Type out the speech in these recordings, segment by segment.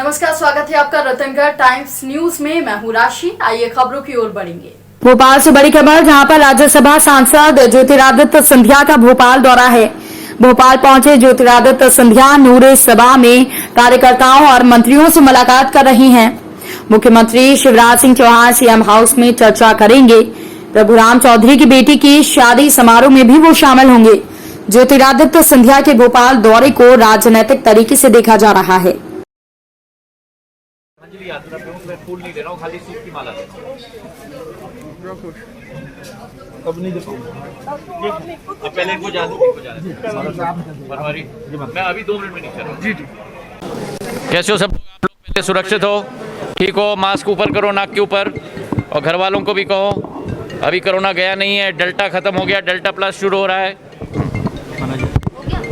नमस्कार, स्वागत है आपका रतनगढ़ टाइम्स न्यूज में। मैं हूं राशि। आइए खबरों की ओर बढ़ेंगे। भोपाल से बड़ी खबर, जहां पर राज्यसभा सांसद ज्योतिरादित्य सिंधिया का भोपाल दौरा है। भोपाल पहुंचे ज्योतिरादित्य सिंधिया नूरे सभा में कार्यकर्ताओं और मंत्रियों से मुलाकात कर रही हैं। मुख्यमंत्री शिवराज सिंह चौहान सीएम हाउस में चर्चा करेंगे। रघुराम चौधरी की बेटी की शादी समारोह में भी वो शामिल होंगे। ज्योतिरादित्य सिंधिया के भोपाल दौरे को राजनीतिक तरीके से देखा जा रहा है। यात्रा पे हूँ, मैं फूल नहीं ले रहा हूँ, खाली सूप की माला अब नहीं दे पाऊंगा। अब पहले इनको फरवरी मैं अभी 2 मिनट में नहीं कर रहा हूँ। जी कैसे हो सब आप लोग? पहले सुरक्षित हो, ठीक हो, मास्क ऊपर करो नाक के ऊपर, और घर वालों को भी कहो अभी कोरोना गया नहीं है, डेल्टा खत्म हो गया, डेल्टा प्लस शुरू हो रहा है।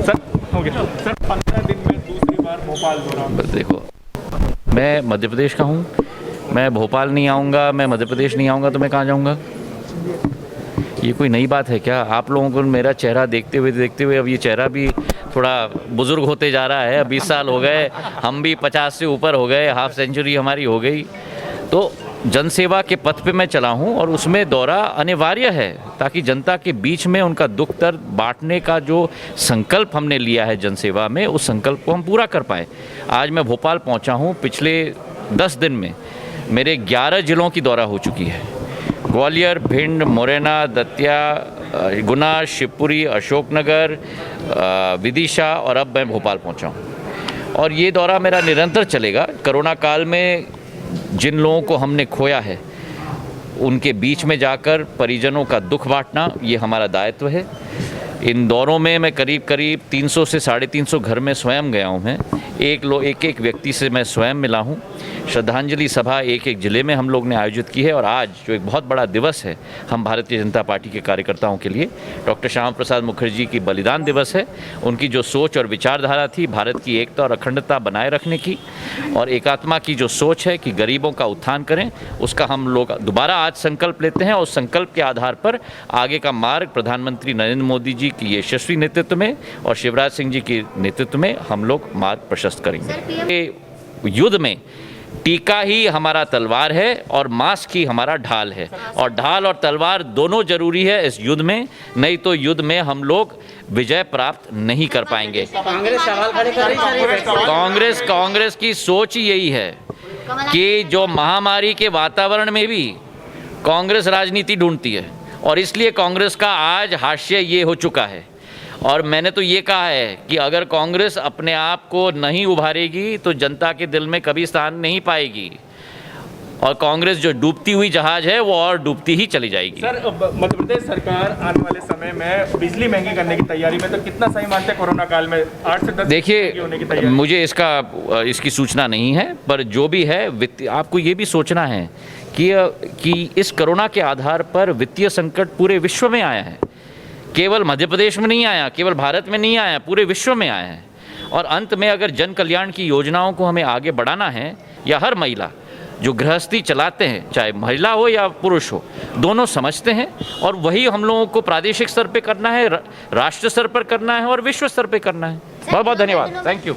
सर हो गया सर, 15 दिन में दूसरी बार भोपाल दौरा। देखो, मैं मध्य प्रदेश का हूँ, मैं भोपाल नहीं आऊँगा, मैं मध्य प्रदेश नहीं आऊँगा तो मैं कहाँ जाऊँगा? ये कोई नई बात है क्या? आप लोगों को मेरा चेहरा देखते हुए अब ये चेहरा भी थोड़ा बुजुर्ग होते जा रहा है। 20 साल हो गए, हम भी 50 से ऊपर हो गए, हाफ सेंचुरी हमारी हो गई। तो जनसेवा के पथ पे मैं चला हूँ और उसमें दौरा अनिवार्य है, ताकि जनता के बीच में उनका दुख दर्द बांटने का जो संकल्प हमने लिया है जनसेवा में, उस संकल्प को हम पूरा कर पाए। आज मैं भोपाल पहुँचा हूँ। पिछले 10 दिन में मेरे 11 जिलों की दौरा हो चुकी है। ग्वालियर, भिंड, मुरैना, दतिया, गुना, शिवपुरी, अशोकनगर, विदिशा और अब मैं भोपाल पहुँचा हूँ। और ये दौरा मेरा निरंतर चलेगा। कोरोना काल में जिन लोगों को हमने खोया है उनके बीच में जाकर परिजनों का दुख बांटना, ये हमारा दायित्व है। इन दौरों में मैं करीब 300 से 350 घर में स्वयं गया हूँ। मैं एक व्यक्ति से मैं स्वयं मिला हूँ। श्रद्धांजलि सभा एक जिले में हम लोग ने आयोजित की है। और आज जो एक बहुत बड़ा दिवस है हम भारतीय जनता पार्टी के कार्यकर्ताओं के लिए, डॉक्टर श्यामा प्रसाद मुखर्जी की बलिदान दिवस है। उनकी जो सोच और विचारधारा थी भारत की एकता और अखंडता बनाए रखने की, और एकात्मा की जो सोच है कि गरीबों का उत्थान करें, उसका हम लोग दोबारा आज संकल्प लेते हैं। और उस संकल्प के आधार पर आगे का मार्ग प्रधानमंत्री नरेंद्र मोदी जी की यशस्वी नेतृत्व में और शिवराज सिंह जी के नेतृत्व में हम लोग मार्ग प्रशस्त करेंगे। युद्ध में टीका ही हमारा तलवार है और मास्क ही हमारा ढाल है, और ढाल और तलवार दोनों जरूरी है इस युद्ध में, नहीं तो युद्ध में हम लोग विजय प्राप्त नहीं कर पाएंगे। कांग्रेस की सोच ही यही है कि जो महामारी के वातावरण में भी कांग्रेस राजनीति ढूंढती है, और इसलिए कांग्रेस का आज हाशिया ये हो चुका है। और मैंने तो ये कहा है कि अगर कांग्रेस अपने आप को नहीं उभारेगी तो जनता के दिल में कभी स्थान नहीं पाएगी, और कांग्रेस जो डूबती हुई जहाज है वो और डूबती ही चली जाएगी। सर, मध्य प्रदेश सरकार आने वाले समय में बिजली महंगी करने की तैयारी में, तो कितना सही मानते हैं कोरोना काल में 8 से 10? देखिए, मुझे इसकी सूचना नहीं है, पर जो भी है आपको ये भी सोचना है कि इस कोरोना के आधार पर वित्तीय संकट पूरे विश्व में आया है। केवल मध्य प्रदेश में नहीं आया, केवल भारत में नहीं आया, पूरे विश्व में आया है। और अंत में अगर जन कल्याण की योजनाओं को हमें आगे बढ़ाना है, या हर महिला जो गृहस्थी चलाते हैं, चाहे महिला हो या पुरुष हो, दोनों समझते हैं, और वही हम लोगों को प्रादेशिक स्तर पे करना है, राष्ट्र स्तर पर करना है और विश्व स्तर पे करना है। बहुत बहुत धन्यवाद, थैंक यू।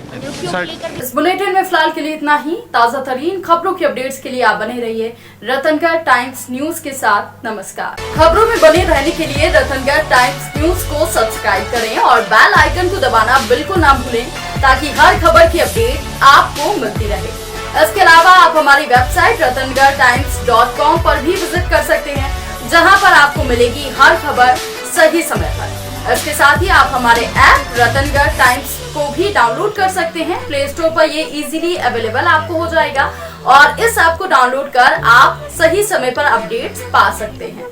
इस बुलेटिन में फिलहाल के लिए इतना ही। ताजा तरीन खबरों की अपडेट्स के लिए आप बने रहिए रतनगढ़ टाइम्स न्यूज के साथ। नमस्कार। खबरों में बने रहने के लिए रतनगढ़ टाइम्स न्यूज को सब्सक्राइब करें और बेल आइकन को दबाना बिल्कुल ना भूलें, ताकि हर खबर की अपडेट आपको मिलती रहे। इसके अलावा आप हमारी वेबसाइट ratangartimes.com पर भी विजिट कर सकते हैं, जहां पर आपको मिलेगी हर खबर सही समय पर। इसके साथ ही आप हमारे ऐप रतनगढ़ टाइम्स को भी डाउनलोड कर सकते हैं। प्ले स्टोर पर ये इजीली अवेलेबल आपको हो जाएगा, और इस ऐप को डाउनलोड कर आप सही समय पर अपडेट्स पा सकते हैं।